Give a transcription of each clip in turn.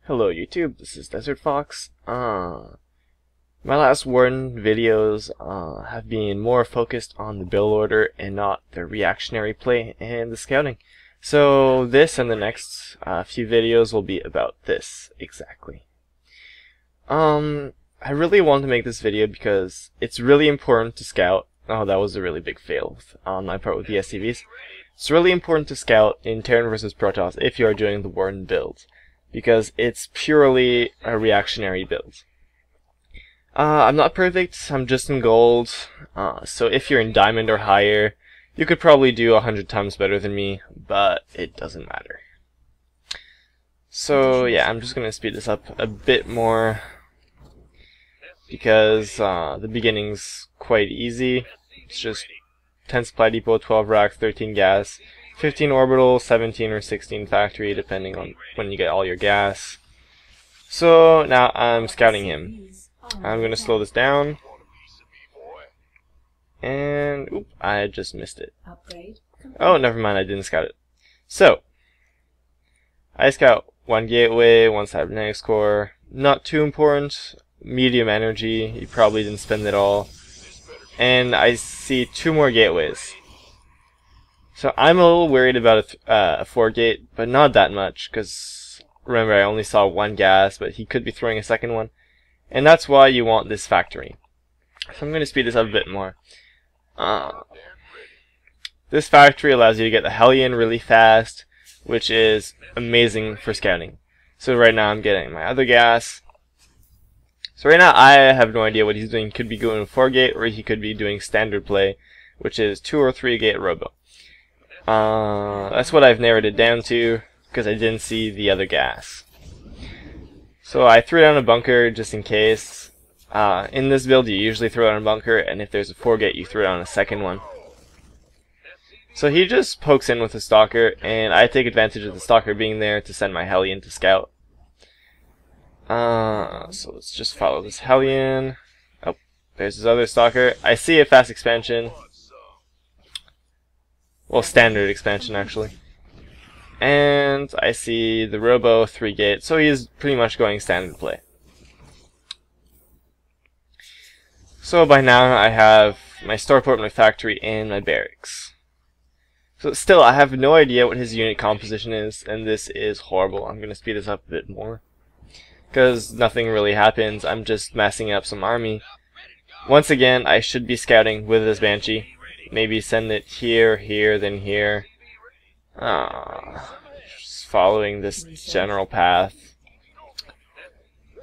Hello YouTube, this is Desert Fox. My last Warden videos have been more focused on the build order and not the reactionary play and the scouting. So this and the next few videos will be about this exactly. I really want to make this video because it's really important to scout. Oh, that was a really big fail on my part with the SCVs. It's really important to scout in Terran versus Protoss if you are doing the Warden build, because it's purely a reactionary build. I'm not perfect, I'm just in gold, so if you're in diamond or higher, you could probably do 100 times better than me, but it doesn't matter. So yeah, I'm just going to speed this up a bit more, because the beginning's quite easy. It's just 10 supply depot, 12 racks, 13 gas, 15 orbital, 17 or 16 factory, depending on when you get all your gas. So now I'm scouting him. I'm going to slow this down. And oop, I just missed it. Oh, never mind, I didn't scout it. So I scout one gateway, one cybernetics core. Not too important. Medium energy. You probably didn't spend it all. And I see 2 more gateways. So I'm a little worried about a 4 gate, but not that much, because remember I only saw 1 gas, but he could be throwing a second one. And that's why you want this factory. So I'm going to speed this up a bit more. This factory allows you to get the Hellion really fast, which is amazing for scouting. So right now I'm getting my other gas. So right now I have no idea what he's doing. He could be going 4 gate, or he could be doing standard play, which is 2 or 3 gate robo. That's what I've narrowed it down to, because I didn't see the other gas. So I threw down a bunker just in case. In this build you usually throw down a bunker, and if there's a 4 gate you throw down a second one. So he just pokes in with a stalker, and I take advantage of the stalker being there to send my Hellion to scout. So let's just follow this Hellion. Oh, there's his other stalker. I see a fast expansion. Well, standard expansion actually. And I see the Robo 3 gate, so he's pretty much going standard play. So by now I have my starport, my factory, and my barracks. So still, I have no idea what his unit composition is, and this is horrible. I'm going to speed this up a bit more, because nothing really happens. I'm just messing up some army. Once again, I should be scouting with this Banshee. Maybe send it here, here, then here. Just following this general path.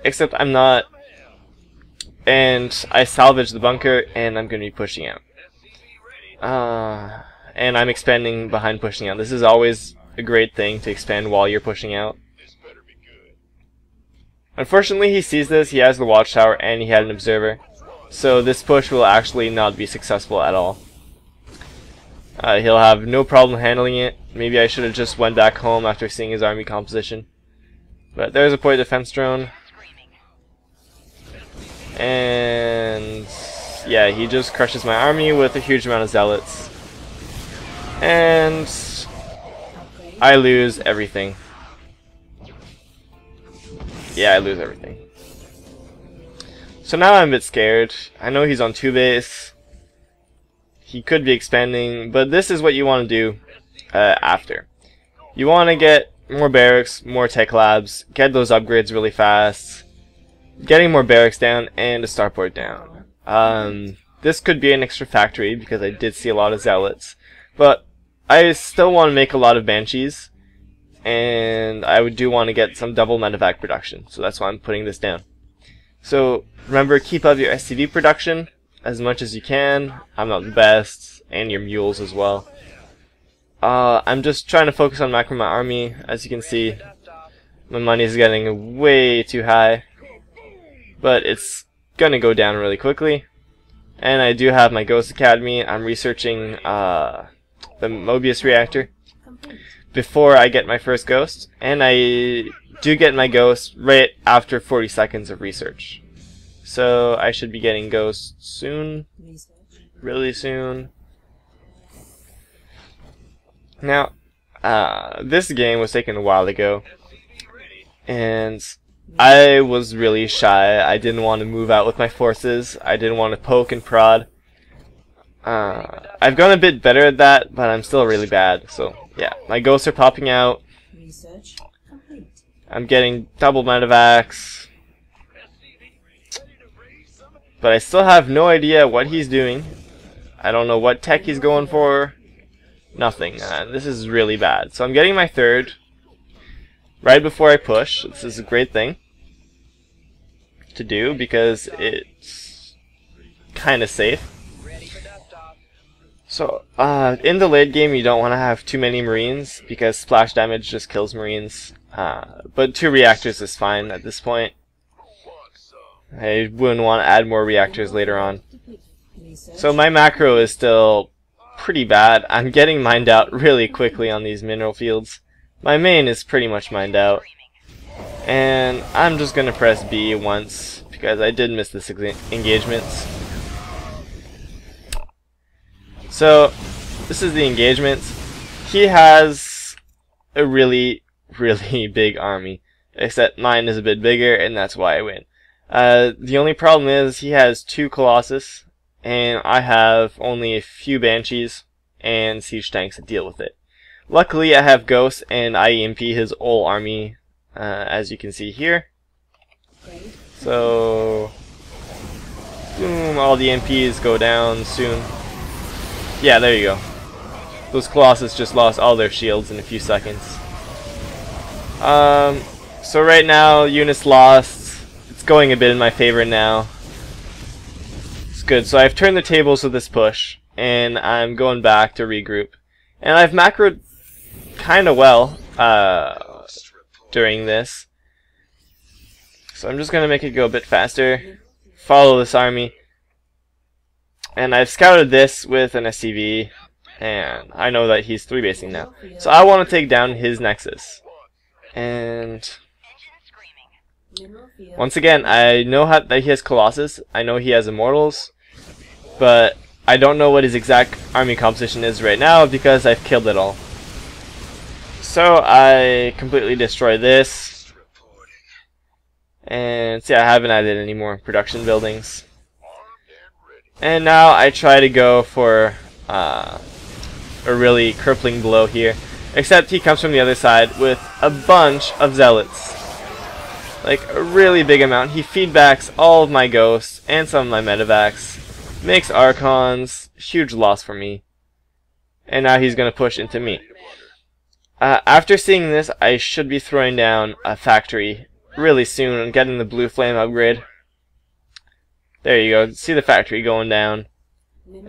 Except I'm not. And I salvage the bunker, and I'm going to be pushing out. And I'm expanding behind pushing out. This is always a great thing, to expand while you're pushing out. Unfortunately, he sees this, he has the watchtower, and he had an observer. So this push will actually not be successful at all. He'll have no problem handling it. Maybe I should have just went back home after seeing his army composition. But there's a point defense drone. And yeah, he just crushes my army with a huge amount of zealots. And I lose everything. Yeah, I lose everything. So now I'm a bit scared. I know he's on 2 base. He could be expanding, but this is what you want to do after. You want to get more barracks, more tech labs, get those upgrades really fast, getting more barracks down, and a starport down. This could be an extra factory, because I did see a lot of zealots, but I still want to make a lot of banshees, and I do want to get some double medevac production, so that's why I'm putting this down. So remember, keep up your SCV production as much as you can. I'm not the best, and your mules as well. I'm just trying to focus on macro my army. As you can see, my money is getting way too high, but it's gonna go down really quickly. And I do have my Ghost Academy. I'm researching the Mobius reactor before I get my first ghost, and I do get my ghost right after 40 seconds of research. So I should be getting ghosts soon, really soon. Now, this game was taken a while ago, and I was really shy. I didn't want to move out with my forces. I didn't want to poke and prod. I've gotten a bit better at that, but I'm still really bad. So yeah, my ghosts are popping out. I'm getting double medevacs, but I still have no idea what he's doing. I don't know what tech he's going for. Nothing. This is really bad. So I'm getting my third right before I push. This is a great thing to do because it's kind of safe. So in the late game you don't want to have too many marines because splash damage just kills marines. But 2 reactors is fine at this point. I wouldn't want to add more reactors later on. So my macro is still pretty bad. I'm getting mined out really quickly on these mineral fields. My main is pretty much mined out. And I'm just going to press B once because I did miss this engagement. So this is the engagement. He has a really big army, except mine is a bit bigger, and that's why I win. The only problem is he has 2 Colossus, and I have only a few Banshees and siege tanks to deal with it. Luckily I have Ghosts, and I EMP his whole army, as you can see here. So boom, all the MPs go down soon. Yeah, there you go. Those Colossus just lost all their shields in a few seconds. So right now, units lost. It's going a bit in my favor now. It's good. So I've turned the tables with this push, and I'm going back to regroup. And I've macroed kind of well during this. So I'm just going to make it go a bit faster. Follow this army. And I've scouted this with an SCV, and I know that he's 3-basing now. So I want to take down his Nexus. And once again, I know that he has Colossus. I know he has Immortals, but I don't know what his exact army composition is right now because I've killed it all. So I completely destroy this, and see, I haven't added any more production buildings. And now I try to go for a really crippling blow here. Except he comes from the other side with a bunch of zealots. Like a really big amount. He feedbacks all of my ghosts and some of my medevacs. Makes Archons. Huge loss for me. And now he's going to push into me. After seeing this, I should be throwing down a factory really soon and getting the blue flame upgrade. There you go. See the factory going down.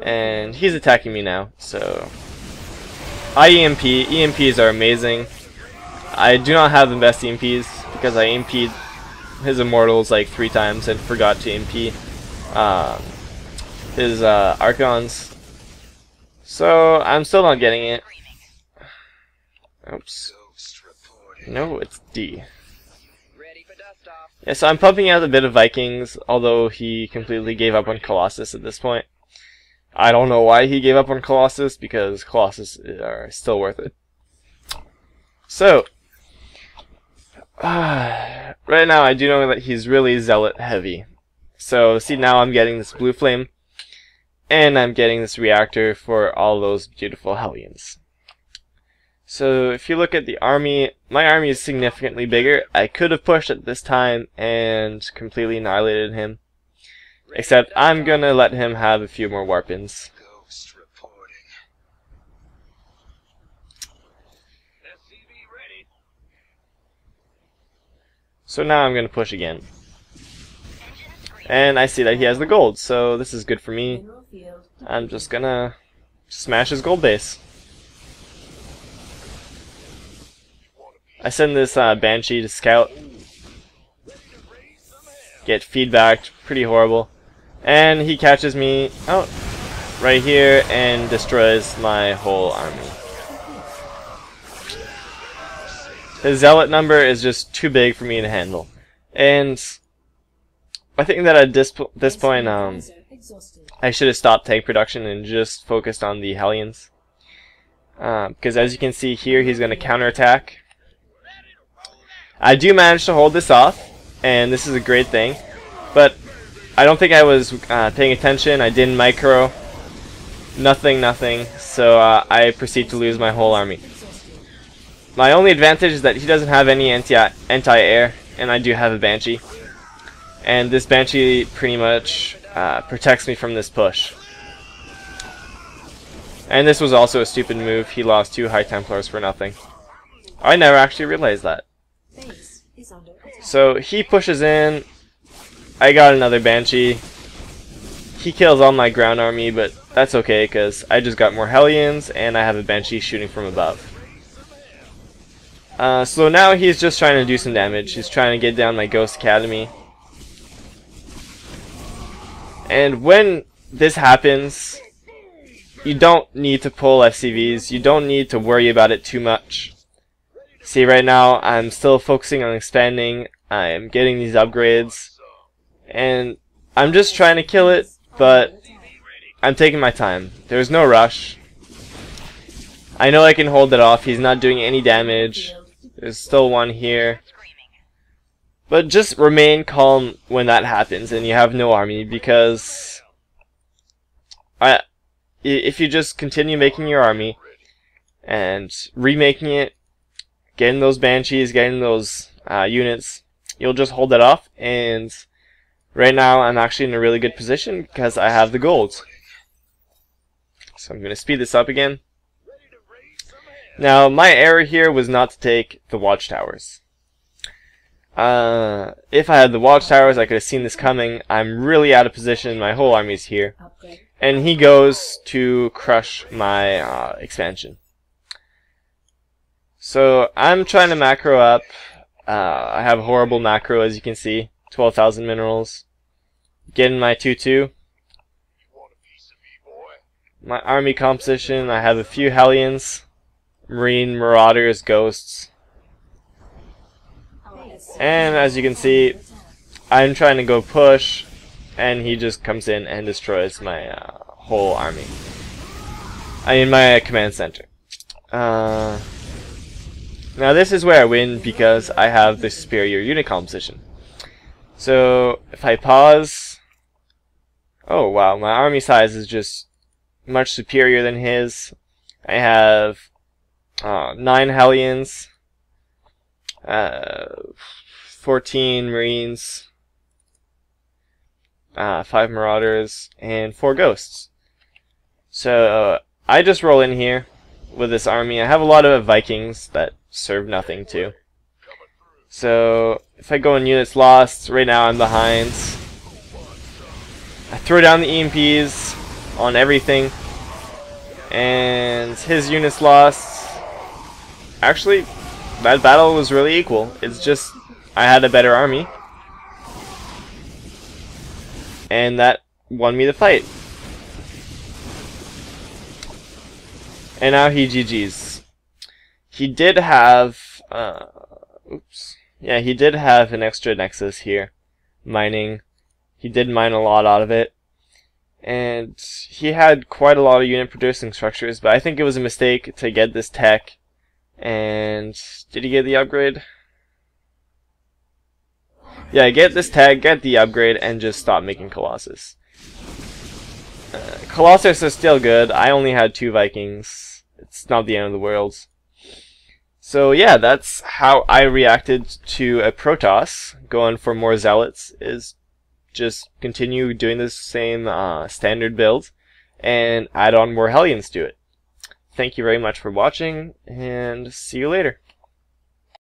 And he's attacking me now. So I EMP. EMPs are amazing. I do not have the best EMPs because I EMP'd his Immortals like 3 times and forgot to EMP his Archons. So I'm still not getting it. Oops. No, it's D. Yeah, so I'm pumping out a bit of Vikings, although he completely gave up on Colossus at this point. I don't know why he gave up on Colossus, because Colossus are still worth it. So, right now I do know that he's really Zealot heavy. So, see, now I'm getting this blue flame, and I'm getting this reactor for all those beautiful Hellions. So if you look at the army, my army is significantly bigger. I could have pushed at this time and completely annihilated him. Except I'm gonna let him have a few more warpins. So now I'm gonna push again. And I see that he has the gold, so this is good for me. I'm just gonna smash his gold base. I send this Banshee to scout. Get feedbacked, pretty horrible. And he catches me out right here and destroys my whole army. His Zealot number is just too big for me to handle. And I think that at this point, I should have stopped tank production and just focused on the Hellions. Because as you can see here, he's going to counterattack. I do manage to hold this off, and this is a great thing. But I don't think I was paying attention. I didn't micro. Nothing. So I proceed to lose my whole army. My only advantage is that he doesn't have any anti-air, and I do have a Banshee. And this Banshee pretty much protects me from this push. And this was also a stupid move. He lost 2 High Templars for nothing. I never actually realized that. So he pushes in. I got another Banshee. He kills all my ground army, but that's okay because I just got more Hellions and I have a Banshee shooting from above. So now he's just trying to do some damage. He's trying to get down my Ghost Academy. And when this happens, you don't need to pull FCVs. You don't need to worry about it too much. See, right now I'm still focusing on expanding. I'm getting these upgrades. And I'm just trying to kill it, but I'm taking my time. There's no rush. I know I can hold it off. He's not doing any damage. There's still one here. But just remain calm when that happens and you have no army, because if you just continue making your army and remaking it, getting those Banshees, getting those units, you'll just hold that off. And right now I'm actually in a really good position because I have the gold. So I'm going to speed this up again. Now my error here was not to take the watchtowers. If I had the watchtowers, I could have seen this coming. I'm really out of position. My whole army's here. And he goes to crush my expansion. So I'm trying to macro up. I have a horrible macro, as you can see. 12,000 minerals. Getting my 2-2. My army composition, I have a few Hellions, Marine, Marauders, Ghosts. And as you can see, I'm trying to go push, and he just comes in and destroys my whole army. I mean, my command center. Now this is where I win because I have the superior unit composition. So if I pause, oh wow, my army size is just much superior than his. I have 9 Hellions, 14 Marines, 5 Marauders, and 4 Ghosts. So I just roll in here with this army. I have a lot of Vikings that serve nothing too. So if I go in units lost, right now I'm behind. I throw down the EMPs on everything, and his units lost. Actually, that battle was really equal. It's just I had a better army, and that won me the fight. And now he GG's. He did have he did have an extra nexus here, mining. He did mine a lot out of it, and he had quite a lot of unit producing structures, but I think it was a mistake to get this tech. And did he get the upgrade? Yeah, get this tag, get the upgrade, and just stop making Colossus. Colossus is still good. I only had 2 Vikings. It's not the end of the world. So yeah, that's how I reacted to a Protoss. Going for more Zealots is just continue doing the same standard build and add on more Hellions to it. Thank you very much for watching, and see you later.